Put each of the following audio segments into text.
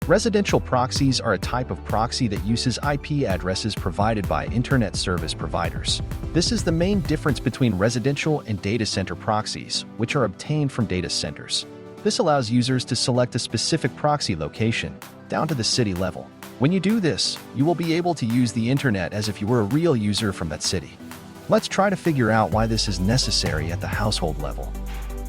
Residential proxies are a type of proxy that uses IP addresses provided by internet service providers. This is the main difference between residential and data center proxies, which are obtained from data centers. This allows users to select a specific proxy location, down to the city level. When you do this, you will be able to use the internet as if you were a real user from that city. Let's try to figure out why this is necessary at the household level.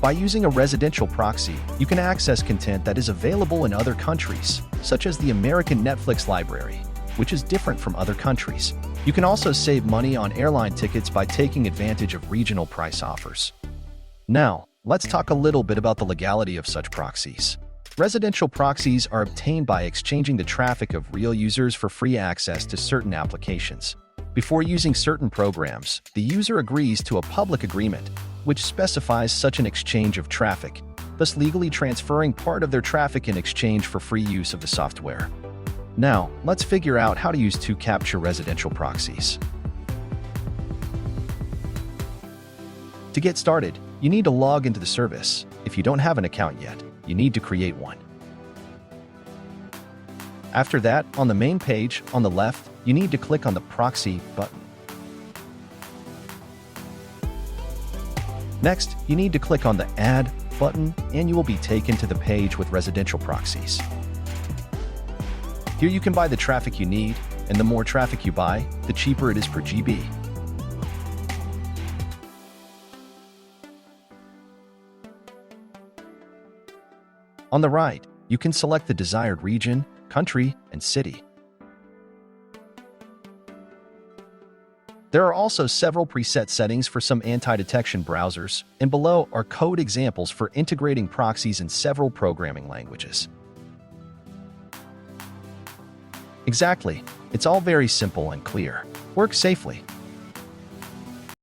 By using a residential proxy, you can access content that is available in other countries, such as the American Netflix library, which is different from other countries. You can also save money on airline tickets by taking advantage of regional price offers. Now, let's talk a little bit about the legality of such proxies. Residential proxies are obtained by exchanging the traffic of real users for free access to certain applications. Before using certain programs, the user agrees to a public agreement, which specifies such an exchange of traffic, thus legally transferring part of their traffic in exchange for free use of the software. Now, let's figure out how to use 2Captcha residential proxies. To get started, you need to log into the service. If you don't have an account yet, you need to create one. After that, on the main page, on the left, you need to click on the Proxy button. Next, you need to click on the Add button, and you will be taken to the page with residential proxies. Here you can buy the traffic you need, and the more traffic you buy, the cheaper it is per GB. On the right, you can select the desired region, country, and city. There are also several preset settings for some anti-detection browsers, and below are code examples for integrating proxies in several programming languages. Exactly. It's all very simple and clear. Work safely.